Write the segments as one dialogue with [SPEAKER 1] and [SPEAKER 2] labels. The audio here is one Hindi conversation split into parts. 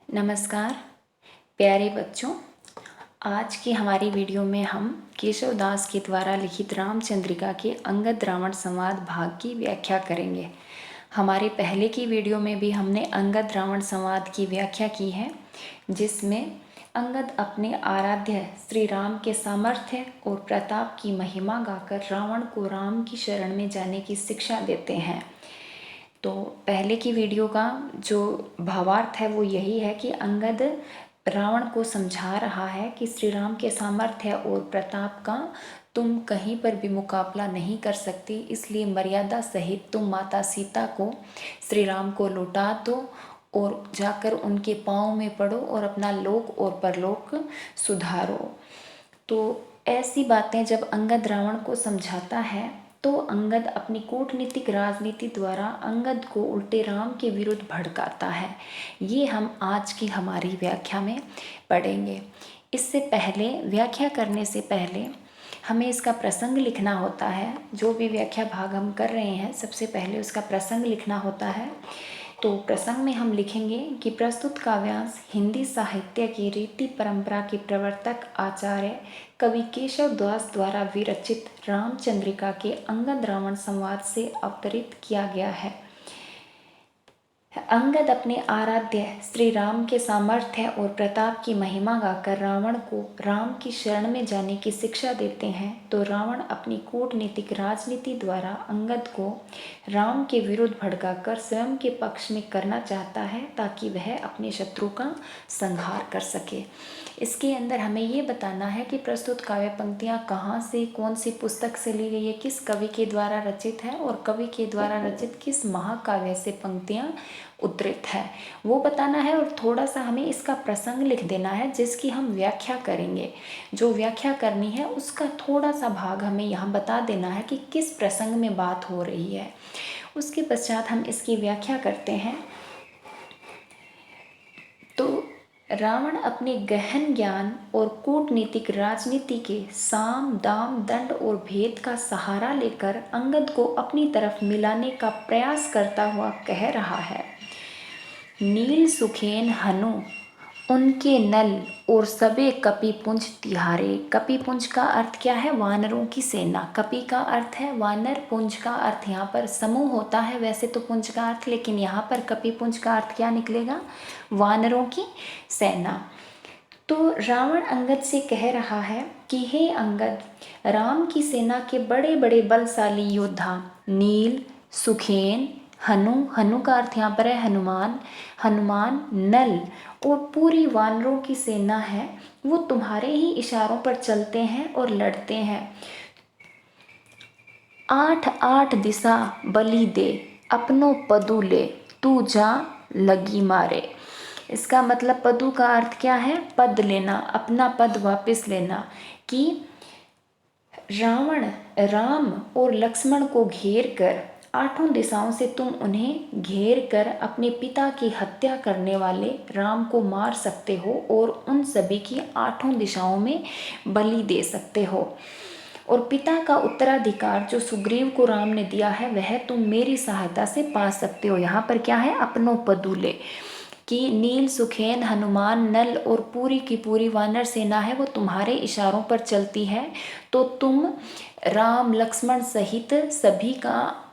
[SPEAKER 1] नमस्कार प्यारे बच्चों। आज की हमारी वीडियो में हम केशव दास के द्वारा लिखित रामचंद्रिका के अंगद रावण संवाद भाग की व्याख्या करेंगे। हमारे पहले की वीडियो में भी हमने अंगद रावण संवाद की व्याख्या की है, जिसमें अंगद अपने आराध्य श्री राम के सामर्थ्य और प्रताप की महिमा गाकर रावण को राम की शरण में जाने की शिक्षा देते हैं। तो पहले की वीडियो का जो भावार्थ है वो यही है कि अंगद रावण को समझा रहा है कि श्री राम के सामर्थ्य और प्रताप का तुम कहीं पर भी मुकाबला नहीं कर सकती, इसलिए मर्यादा सहित तुम माता सीता को श्री राम को लौटा दो और जाकर उनके पाँव में पड़ो और अपना लोक और परलोक सुधारो। तो ऐसी बातें जब अंगद रावण को समझाता है तो अंगद अपनी कूटनीतिक राजनीति द्वारा अंगद को उल्टे राम के विरुद्ध भड़काता है। ये हम आज की हमारी व्याख्या में पढ़ेंगे। इससे पहले व्याख्या करने से पहले हमें इसका प्रसंग लिखना होता है। जो भी व्याख्या भाग हम कर रहे हैं सबसे पहले उसका प्रसंग लिखना होता है। तो प्रसंग में हम लिखेंगे कि प्रस्तुत काव्यांश हिंदी साहित्य की रीति परंपरा के प्रवर्तक आचार्य कवि केशव दास द्वारा विरचित रामचंद्रिका के अंगद रावण संवाद से अवतरित किया गया है। अंगद अपने आराध्य श्री राम के सामर्थ्य और प्रताप की महिमा गाकर रावण को राम की शरण में जाने की शिक्षा देते हैं। तो रावण अपनी कूटनीतिक राजनीति द्वारा अंगद को राम के विरुद्ध भड़काकर स्वयं के पक्ष में करना चाहता है, ताकि वह अपने शत्रु का संहार कर सके। इसके अंदर हमें ये बताना है कि प्रस्तुत काव्य पंक्तियाँ कहाँ से, कौन सी पुस्तक से ली गई है, किस कवि के द्वारा रचित है और कवि के द्वारा रचित किस महाकाव्य से पंक्तियाँ उद्धृत है, वो बताना है। और थोड़ा सा हमें इसका प्रसंग लिख देना है जिसकी हम व्याख्या करेंगे। जो व्याख्या करनी है उसका थोड़ा सा भाग हमें यहाँ बता देना है कि किस प्रसंग में बात हो रही है। उसके पश्चात हम इसकी व्याख्या करते हैं। तो रावण अपने गहन ज्ञान और कूटनीतिक राजनीति के साम दाम दंड और भेद का सहारा लेकर अंगद को अपनी तरफ मिलाने का प्रयास करता हुआ कह रहा है। नील सुखेन हनु उनके नल और सबे कपिपुंज तिहारे। कपिपुंज का अर्थ क्या है? वानरों की सेना। कपि का अर्थ है वानर, पुंज का अर्थ यहाँ पर समूह होता है वैसे तो पुंज का अर्थ, लेकिन यहाँ पर कपिपुंज का अर्थ क्या निकलेगा? वानरों की सेना। तो रावण अंगद से कह रहा है कि हे अंगद, राम की सेना के बड़े बड़े बलशाली योद्धा नील, सुखेन, हनु, हनु का अर्थ यहाँ पर है हनुमान, हनुमान, नल और पूरी वानरों की सेना है, वो तुम्हारे ही इशारों पर चलते हैं और लड़ते हैं। 8 दिशा बलि दे, अपनो पदु ले, तू जा लगी मारे। इसका मतलब पदु का अर्थ क्या है? पद लेना, अपना पद वापस लेना। कि रावण राम और लक्ष्मण को घेर कर 8 दिशाओं से तुम उन्हें घेर कर अपने पिता की हत्या करने वाले राम को मार सकते हो और उन सभी की 8 दिशाओं में बलि दे सकते हो। और पिता का उत्तराधिकार जो सुग्रीव को राम ने दिया है वह तुम मेरी सहायता से पा सकते हो। यहाँ पर क्या है? अपनो पदुले। कि नील, सुखेन, हनुमान, नल और पूरी की पूरी वानर सेना है वो तुम्हारे इशारों पर चलती है। तो तुम राम लक्ष्मण सहित सभी का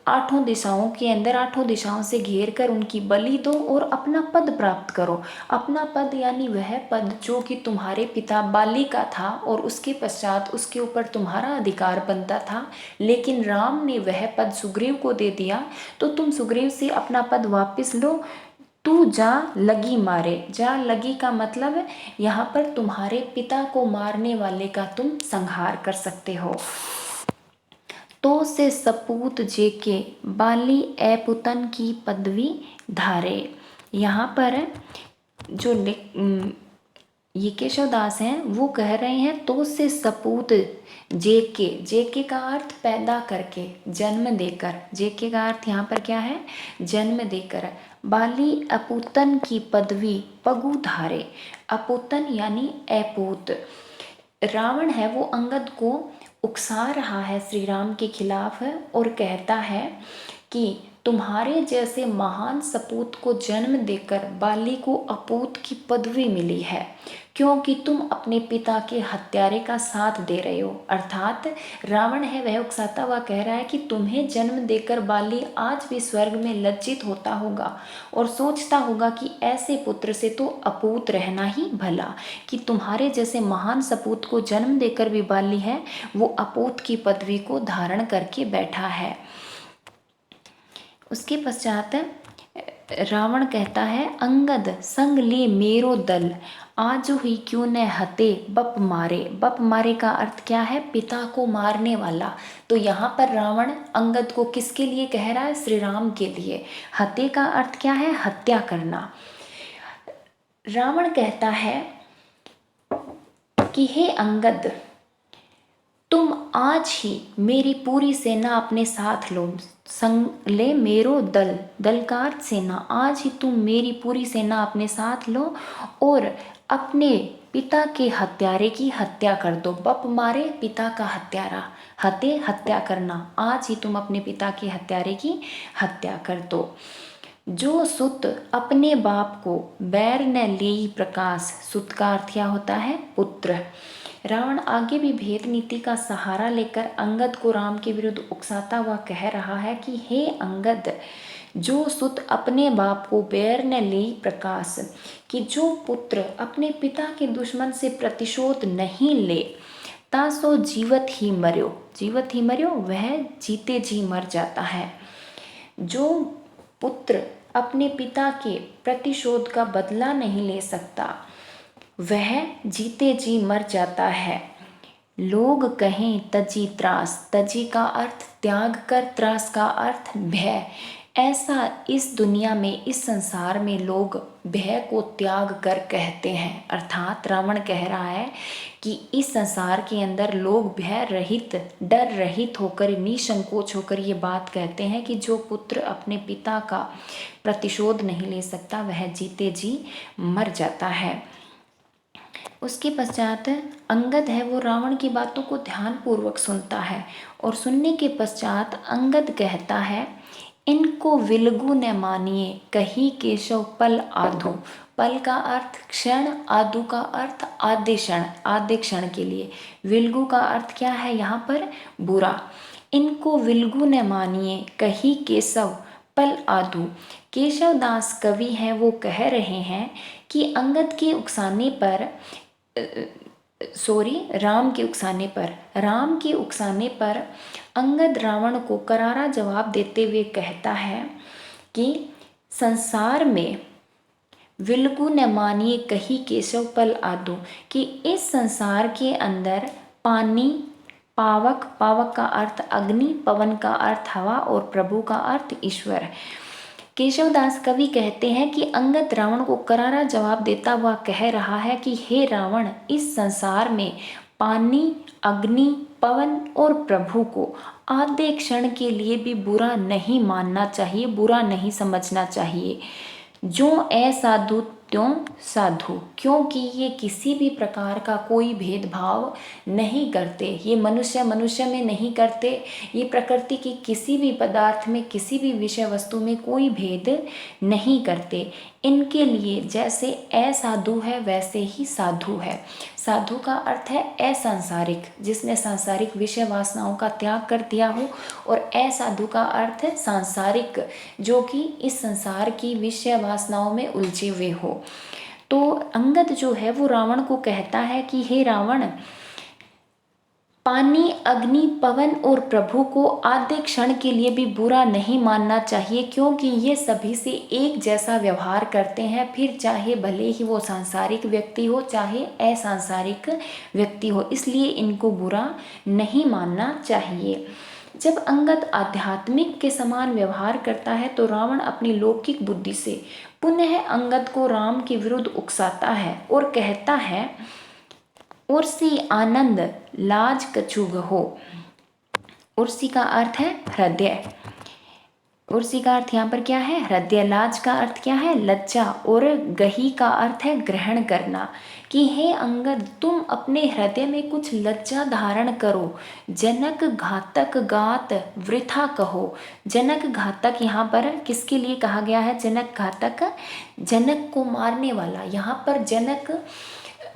[SPEAKER 1] 8 दिशाओं के अंदर 8 दिशाओं से घेर कर उनकी बलि दो और अपना पद प्राप्त करो। अपना पद यानी वह पद जो कि तुम्हारे पिता बाली का था और उसके पश्चात उसके ऊपर तुम्हारा अधिकार बनता था, लेकिन राम ने वह पद सुग्रीव को दे दिया। तो तुम सुग्रीव से अपना पद वापस लो। तू जा लगी मारे। जा लगी का मतलब यहाँ पर तुम्हारे पिता को मारने वाले का तुम संहार कर सकते हो। तो से सपूत जेके बाली एपुतन की पदवी धारे। यहाँ पर जो ये केशव दास हैं वो कह रहे हैं तो से सपूत जेके। जेके का अर्थ पैदा करके, जन्म देकर। जेके का अर्थ यहाँ पर क्या है? जन्म देकर। बाली अपूतन की पदवी पगु धारे। अपूतन यानी अपूत। रावण है वो अंगद को उकसा रहा है श्री राम के खिलाफ और कहता है कि तुम्हारे जैसे महान सपूत को जन्म देकर बाली को अपूत की पदवी मिली है, क्योंकि तुम अपने पिता के हत्यारे का साथ दे रहे हो। अर्थात रावण है वह उकसाता हुआ कह रहा है कि तुम्हें जन्म देकर बाली आज भी स्वर्ग में लज्जित होता होगा और सोचता होगा कि ऐसे पुत्र से तो अपूत रहना ही भला, कि तुम्हारे जैसे महान सपूत को जन्म देकर भी बाली है वो अपूत की पदवी को धारण करके बैठा है। उसके पश्चात रावण कहता है, अंगद संग ले मेरो दल, आज ही क्यों न हते बप मारे। बप मारे का अर्थ क्या है? पिता को मारने वाला। तो यहाँ पर रावण अंगद को किसके लिए कह रहा है? श्री राम के लिए। हते का अर्थ क्या है? हत्या करना। रावण कहता है कि हे अंगद, तुम आज ही मेरी पूरी सेना अपने साथ लो। संग ले मेरो दल, दल का अर्थ सेना। आज ही तुम मेरी पूरी सेना अपने साथ लो और अपने पिता के हत्यारे की हत्या कर दो। बप मारे पिता का हत्यारा, हते हत्या करना। आज ही तुम अपने पिता के हत्यारे की हत्या कर दो। जो सुत अपने बाप को बैर न लेई प्रकाश, सुत का अर्थ क्या होता है? पुत्र। रावण आगे भी भेद नीति का सहारा लेकर अंगद को राम के विरुद्ध उकसाता हुआ कह रहा है कि हे अंगद, जो सुत अपने बाप को बैर न लेई प्रकाश, कि जो पुत्र अपने पिता के दुश्मन से प्रतिशोध नहीं ले, तासो जीवत ही मर्यो। जीवत ही मर्यो, वह जीते जी मर जाता है। जो पुत्र अपने पिता के प्रतिशोध का बदला नहीं ले सकता वह जीते जी मर जाता है। लोग कहें तजी त्रास, तजी का अर्थ त्याग कर, त्रास का अर्थ भय। ऐसा इस दुनिया में, इस संसार में लोग भय को त्याग कर कहते हैं। अर्थात रावण कह रहा है कि इस संसार के अंदर लोग भय रहित, डर रहित होकर, निसंकोच होकर ये बात कहते हैं कि जो पुत्र अपने पिता का प्रतिशोध नहीं ले सकता वह जीते जी मर जाता है। उसके पश्चात अंगद है वो रावण की बातों को ध्यानपूर्वक सुनता है और सुनने के पश्चात अंगद कहता है, इनको विलगु न मानिए कही केशव पल आधु। पल का अर्थ क्षण, आधु का अर्थ आधे क्षण, आधे क्षण के लिए। विलगु का अर्थ क्या है यहाँ पर? बुरा। इनको विलगु न मानिए कही केशव पल आधु। केशव दास कवि हैं वो कह रहे हैं कि अंगद के उकसाने पर, राम के उकसाने पर अंगद रावण को करारा जवाब देते हुए कहता है कि संसार में विलगु न मानिए कही केशव पल आदो, कि इस संसार के अंदर पानी, पावक, पावक का अर्थ अग्नि, पवन का अर्थ हवा और प्रभु का अर्थ ईश्वर। केशवदास कवि कहते हैं कि अंगद रावण को करारा जवाब देता हुआ कह रहा है कि हे रावण, इस संसार में पानी, अग्नि, पवन और प्रभु को आधे क्षण के लिए भी बुरा नहीं मानना चाहिए, बुरा नहीं समझना चाहिए। जो असाधु त्यों साधु, क्योंकि ये किसी भी प्रकार का कोई भेदभाव नहीं करते। ये मनुष्य मनुष्य में नहीं करते, ये प्रकृति की किसी भी पदार्थ में, किसी भी विषय वस्तु में कोई भेद नहीं करते। इनके लिए जैसे असाधु है वैसे ही साधु है। साधु का अर्थ है असंसारिक, जिसने सांसारिक विषय वासनाओं का त्याग कर दिया हो, और असाधु का अर्थ है सांसारिक, जो कि इस संसार की विषय वासनाओं में उलझे हुए हो। तो अंगद जो है वो रावण को कहता है कि हे रावण, पानी, अग्नि, पवन और प्रभु को आधे क्षण के लिए भी बुरा नहीं मानना चाहिए, क्योंकि ये सभी से एक जैसा व्यवहार करते हैं, फिर चाहे भले ही वो सांसारिक व्यक्ति हो चाहे असंसारिक व्यक्ति हो, इसलिए इनको बुरा नहीं मानना चाहिए। जब अंगद आध्यात्मिक के समान व्यवहार करता है तो रावण अपनी लौकिक बुद्धि से पुनः अंगद को राम के विरुद्ध उकसाता है और कहता है, उर्सी आनंद लाज कछुग हो। उर्सी का अर्थ है हृदय। उर्सी का अर्थ यहाँ पर क्या है? हृदय। लाज का अर्थ क्या है? लज्जा। और गही का अर्थ है ग्रहण करना। कि हे अंगद, तुम अपने हृदय में कुछ लज्जा धारण करो। जनक घातक गात वृथा कहो। जनक घातक यहाँ पर किसके लिए कहा गया है? जनक घातक, जनक को मारने वाला। यहाँ पर जनक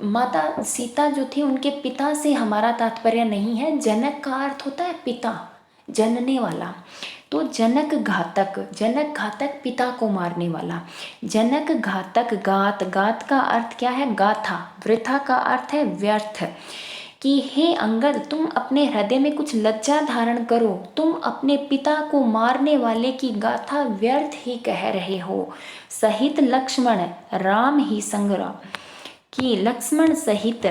[SPEAKER 1] माता सीता जो थी उनके पिता से हमारा तात्पर्य नहीं है। जनक का अर्थ होता है पिता, जनने वाला। तो जनक घातक, जनक घातक पिता को मारने वाला। जनक घातक गात, गात का अर्थ क्या है? गाथा। वृथा का अर्थ है व्यर्थ। कि हे अंगद, तुम अपने हृदय में कुछ लज्जा धारण करो। तुम अपने पिता को मारने वाले की गाथा व्यर्थ ही कह रहे हो। सहित लक्ष्मण राम ही संग्राम, कि लक्ष्मण सहित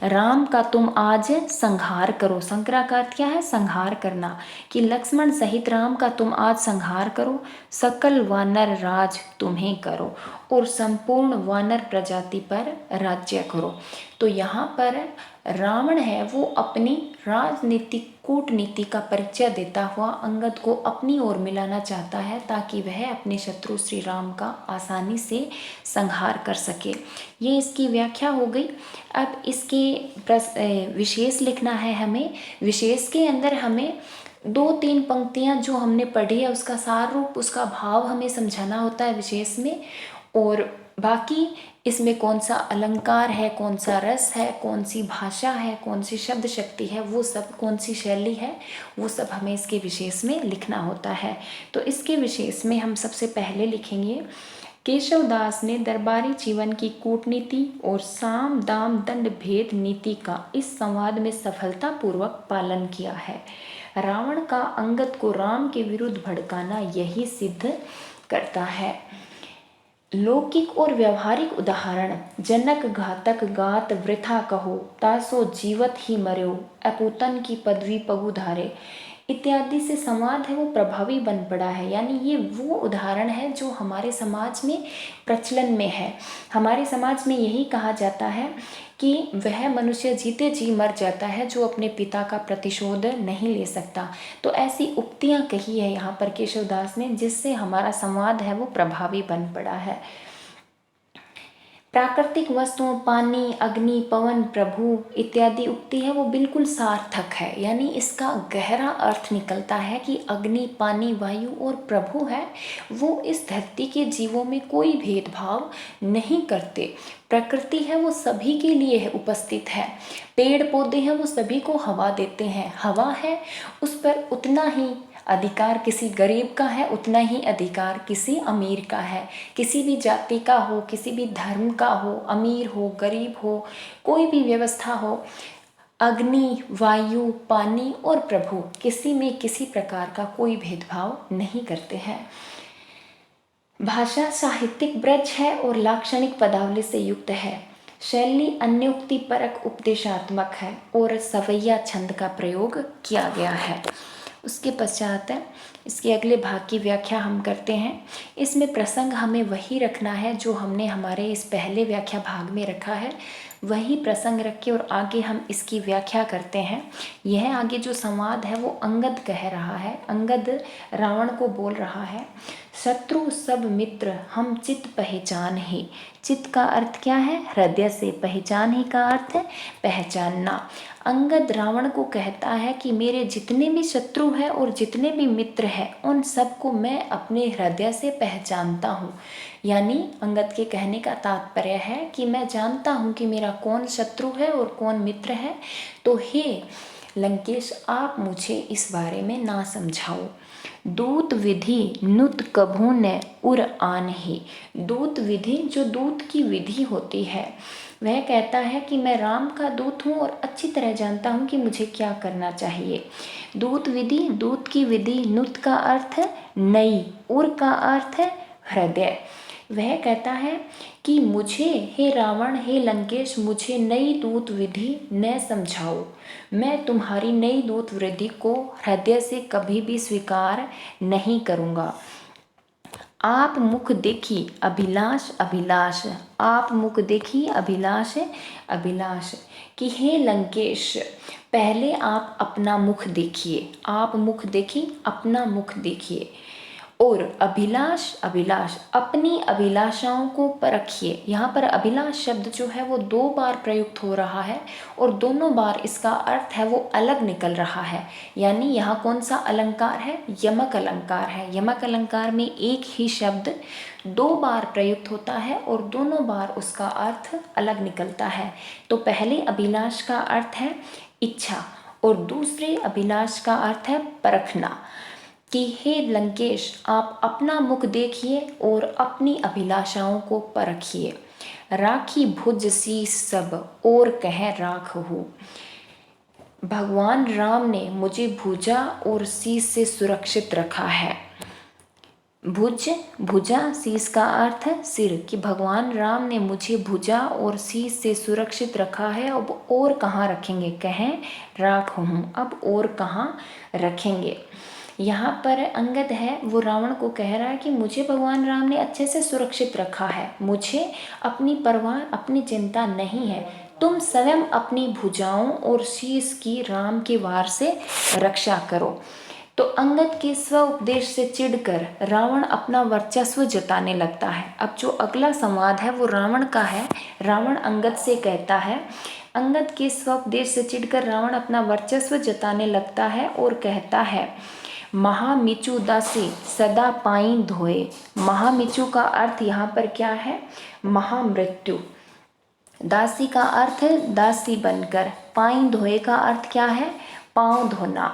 [SPEAKER 1] राम का तुम आज संहार करो। संकरा का अर्थ क्या है? संहार करना। कि लक्ष्मण सहित राम का तुम आज संहार करो। सकल वानर राज तुम्हें करो, और संपूर्ण वानर प्रजाति पर राज्य करो। तो यहाँ पर रावण है वो अपनी राजनीतिक कूटनीति का परिचय देता हुआ अंगद को अपनी ओर मिलाना चाहता है, ताकि वह अपने शत्रु श्री राम का आसानी से संहार कर सके। ये इसकी व्याख्या हो गई। अब इसके विशेष लिखना है हमें। विशेष के अंदर हमें 2-3 पंक्तियां जो हमने पढ़ी है उसका सार रूप, उसका भाव हमें समझाना होता है विशेष में। और बाकी इसमें कौन सा अलंकार है, कौन सा रस है, कौन सी भाषा है, कौन सी शब्द शक्ति है, वो सब, कौन सी शैली है, वो सब हमें इसके विशेष में लिखना होता है। तो इसके विशेष में हम सबसे पहले लिखेंगे, केशवदास ने दरबारी जीवन की कूटनीति और साम दाम दंड भेद नीति का इस संवाद में सफलतापूर्वक पालन किया है। रावण का अंगद को राम के विरुद्ध भड़काना यही सिद्ध करता है। लौकिक और व्यवहारिक उदाहरण, जनक घातक गात वृथा कहो, तासो जीवत ही मर्यो, अपूतन की पदवी पगु धारे, इत्यादि से संवाद है वो प्रभावी बन पड़ा है। यानी ये वो उदाहरण है जो हमारे समाज में प्रचलन में है। हमारे समाज में यही कहा जाता है कि वह मनुष्य जीते जी मर जाता है जो अपने पिता का प्रतिशोध नहीं ले सकता। तो ऐसी उक्तियां कही है यहाँ पर केशवदास ने, जिससे हमारा संवाद है वो प्रभावी बन पड़ा है। प्राकृतिक वस्तुओं पानी, अग्नि, पवन, प्रभु इत्यादि उक्ति है वो बिल्कुल सार्थक है। यानी इसका गहरा अर्थ निकलता है कि अग्नि, पानी, वायु और प्रभु है वो इस धरती के जीवों में कोई भेदभाव नहीं करते। प्रकृति है वो सभी के लिए है उपस्थित है। पेड़ पौधे हैं वो सभी को हवा देते हैं। हवा है उस पर उतना ही अधिकार किसी गरीब का है, उतना ही अधिकार किसी अमीर का है। किसी भी जाति का हो, किसी भी धर्म का हो, अमीर हो, गरीब हो, कोई भी व्यवस्था हो, अग्नि, वायु, पानी और प्रभु किसी में किसी प्रकार का कोई भेदभाव नहीं करते हैं। भाषा साहित्यिक ब्रज है और लाक्षणिक पदावली से युक्त है। शैली अन्योक्ति परक उपदेशात्मक है और सवैया छंद का प्रयोग किया गया है। उसके पश्चात इसके अगले भाग की व्याख्या हम करते हैं। इसमें प्रसंग हमें वही रखना है जो हमने हमारे इस पहले व्याख्या भाग में रखा है, वही प्रसंग रख के और आगे हम इसकी व्याख्या करते हैं। यह आगे जो संवाद है वो अंगद कह रहा है। अंगद रावण को बोल रहा है, शत्रु सब मित्र हम चित पहचान ही। चित का अर्थ क्या है? हृदय से। पहचान ही का अर्थ है पहचानना। अंगद रावण को कहता है कि मेरे जितने भी शत्रु हैं और जितने भी मित्र हैं उन सबको मैं अपने हृदय से पहचानता हूँ। यानी अंगद के कहने का तात्पर्य है कि मैं जानता हूँ कि मेरा कौन शत्रु है और कौन मित्र है। तो हे लंकेश, आप मुझे इस बारे में ना समझाओ। दूत विधि नुत कभू न उर आन ही। दूत विधि, जो दूत की विधि होती है, वह कहता है कि मैं राम का दूत हूँ और अच्छी तरह जानता हूँ कि मुझे क्या करना चाहिए। दूत विधि, दूत की विधि, नुत का अर्थ है नई, उर का अर्थ है हृदय। वह कहता है कि मुझे, हे रावण, हे लंकेश, मुझे नई दूत विधि न समझाओ। मैं तुम्हारी नई दूत विधि को हृदय से कभी भी स्वीकार नहीं करूँगा। आप मुख देखी अभिलाष अभिलाष, आप मुख देखी अभिलाष अभिलाष, कि हे लंकेश, पहले आप अपना मुख देखिए। आप मुख देखी, अपना मुख देखिए। और अभिलाष अभिलाष अपनी अभिलाषाओं को परखिए। यहाँ पर अभिलाष शब्द जो है वो 2 बार प्रयुक्त हो रहा है और दोनों बार इसका अर्थ है वो अलग निकल रहा है। यानी यहाँ कौन सा अलंकार है? यमक अलंकार है। यमक अलंकार में एक ही शब्द 2 बार प्रयुक्त होता है और दोनों बार उसका अर्थ अलग निकलता है। तो पहले अभिलाष का अर्थ है इच्छा और दूसरे अभिलाष का अर्थ है परखना कि हे लंकेश, आप अपना मुख देखिए और अपनी अभिलाषाओं को परखिए। राखी भुज शीस सब और कह राख हो। भगवान राम ने मुझे भुजा और शीस से सुरक्षित रखा है। भुज भुजा शीस का अर्थ है सिर, कि भगवान राम ने मुझे भुजा और शीस से सुरक्षित रखा है। अब और कहाँ रखेंगे? कहें राख हूँ, अब और कहाँ रखेंगे। यहाँ पर अंगद है वो रावण को कह रहा है कि मुझे भगवान राम ने अच्छे से सुरक्षित रखा है, मुझे अपनी परवाह अपनी चिंता नहीं है। तुम स्वयं अपनी भुजाओं और शीस की राम के वार से रक्षा करो। तो अंगद के स्व उपदेश से चिढ़कर रावण अपना वर्चस्व जताने लगता है। अब जो अगला संवाद है वो रावण का है। रावण अंगद से कहता है, अंगद के स्व उपदेश से चिढ़कर रावण अपना वर्चस्व जताने लगता है और कहता है, महामिचु दासी सदा पाई धोए। महामिचु का अर्थ यहाँ पर क्या है? महामृत्यु। दासी का अर्थ है दासी बनकर। पाई धोए का अर्थ क्या है? पांव धोना।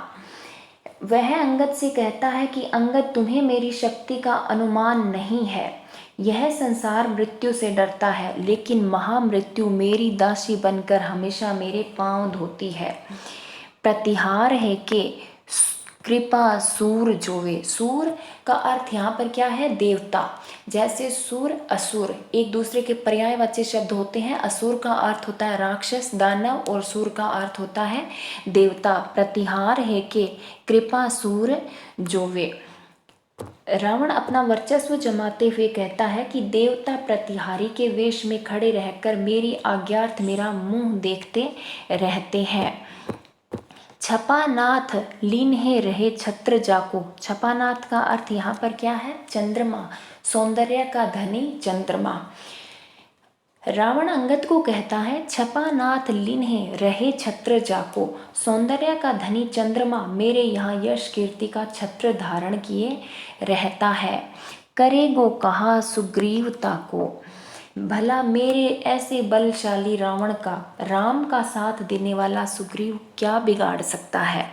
[SPEAKER 1] वह अंगद से कहता है कि अंगद, तुम्हें मेरी शक्ति का अनुमान नहीं है। यह संसार मृत्यु से डरता है, लेकिन महामृत्यु मेरी दासी बनकर हमेशा मेरे पांव धोती है। प्रतिहार है कि कृपा सूर जोवे। सूर का अर्थ यहाँ पर क्या है? देवता। जैसे सूर असुर एक दूसरे के पर्यायवाची शब्द होते हैं। असुर का अर्थ होता है राक्षस दानव और सूर का अर्थ होता है देवता। प्रतिहार है कि कृपा सूर जोवे। रावण अपना वर्चस्व जमाते हुए कहता है कि देवता प्रतिहारी के वेश में खड़े रहकर मेरी आज्ञार्थ मेरा मुंह देखते रहते हैं। छपानाथ लीन्हे रहे छत्र जाको। छपानाथ का अर्थ यहाँ पर क्या है? चंद्रमा, सौंदर्य का धनी चंद्रमा। रावण अंगद को कहता है, छपानाथ लीन्हे रहे छत्र जाको। सौंदर्य का धनी चंद्रमा मेरे यहाँ यश कीर्ति का छत्र धारण किए रहता है। करेगो कहा सुग्रीवता को। भला मेरे ऐसे बलशाली रावण का राम का साथ देने वाला सुग्रीव क्या बिगाड़ सकता है।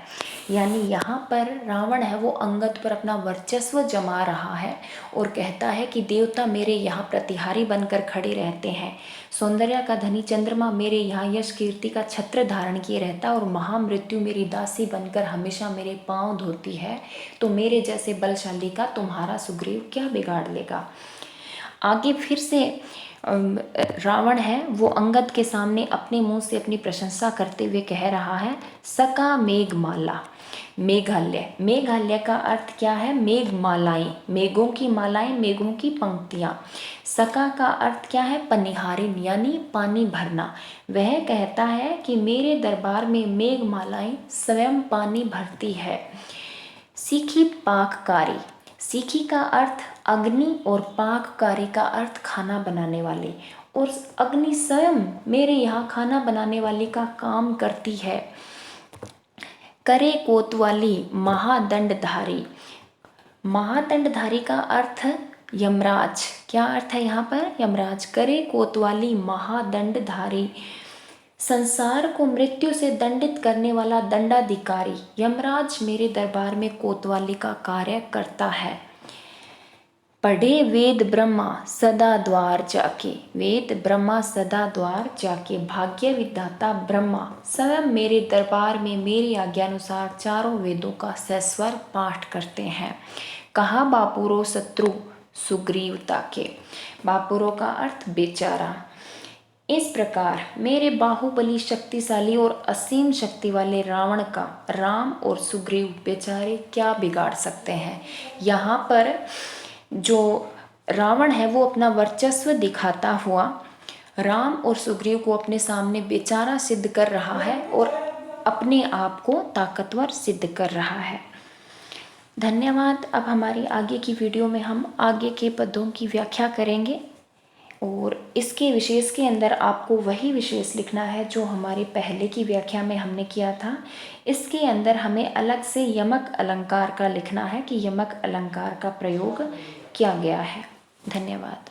[SPEAKER 1] यानी यहाँ पर रावण है वो अंगद पर अपना वर्चस्व जमा रहा है और कहता है कि देवता मेरे यहाँ प्रतिहारी बनकर खड़े रहते हैं। सौंदर्य का धनी चंद्रमा मेरे यहाँ यश कीर्ति का छत्र धारण किए रहता है और महामृत्यु मेरी दासी बनकर हमेशा मेरे पांव धोती है। तो मेरे जैसे बलशाली का तुम्हारा सुग्रीव क्या बिगाड़ लेगा। आगे फिर से रावण है वो अंगद के सामने अपने मुंह से अपनी प्रशंसा करते हुए कह रहा है, सका मेघमाला। मेघालय, मेघालय का अर्थ क्या है? मेघमालाएं, मेघों की मालाएं, मेघों की पंक्तियां। सका का अर्थ क्या है? पनिहारिन यानी पानी भरना। वह कहता है कि मेरे दरबार में मेघमालाएं स्वयं पानी भरती है। सीखी पाककारी, सीखी का अर्थ अग्नि और पाककारी का अर्थ खाना बनाने वाली, और अग्नि स्वयं मेरे यहाँ खाना बनाने वाली का काम करती है। करे कोतवाली महादंडधारी, महादंडधारी का अर्थ यमराज। क्या अर्थ है यहाँ पर? यमराज। करे कोतवाली महादंडधारी, संसार को मृत्यु से दंडित करने वाला दंडाधिकारी यमराज मेरे दरबार में कोतवाली का कार्य करता है। पढ़े वेद ब्रह्मा सदा द्वार जाके, वेद ब्रह्मा सदा द्वार जाके। भाग्य विधाता ब्रह्मा स्वयं मेरे दरबार में मेरी आज्ञानुसार चारों वेदों का सस्वर पाठ करते हैं। कहा बापुरो शत्रु सुग्रीवता के। बापुरो का अर्थ बेचारा। इस प्रकार मेरे बाहुबली शक्तिशाली और असीम शक्ति वाले रावण का राम और सुग्रीव बेचारे क्या बिगाड़ सकते हैं। यहाँ पर जो रावण है वो अपना वर्चस्व दिखाता हुआ राम और सुग्रीव को अपने सामने बेचारा सिद्ध कर रहा है और अपने आप को ताकतवर सिद्ध कर रहा है। धन्यवाद। अब हमारी आगे की वीडियो में हम आगे के पदों की व्याख्या करेंगे और इसके विशेष के अंदर आपको वही विशेष लिखना है जो हमारी पहले की व्याख्या में हमने किया था। इसके अंदर हमें अलग से यमक अलंकार का लिखना है कि यमक अलंकार का प्रयोग किया गया है। धन्यवाद।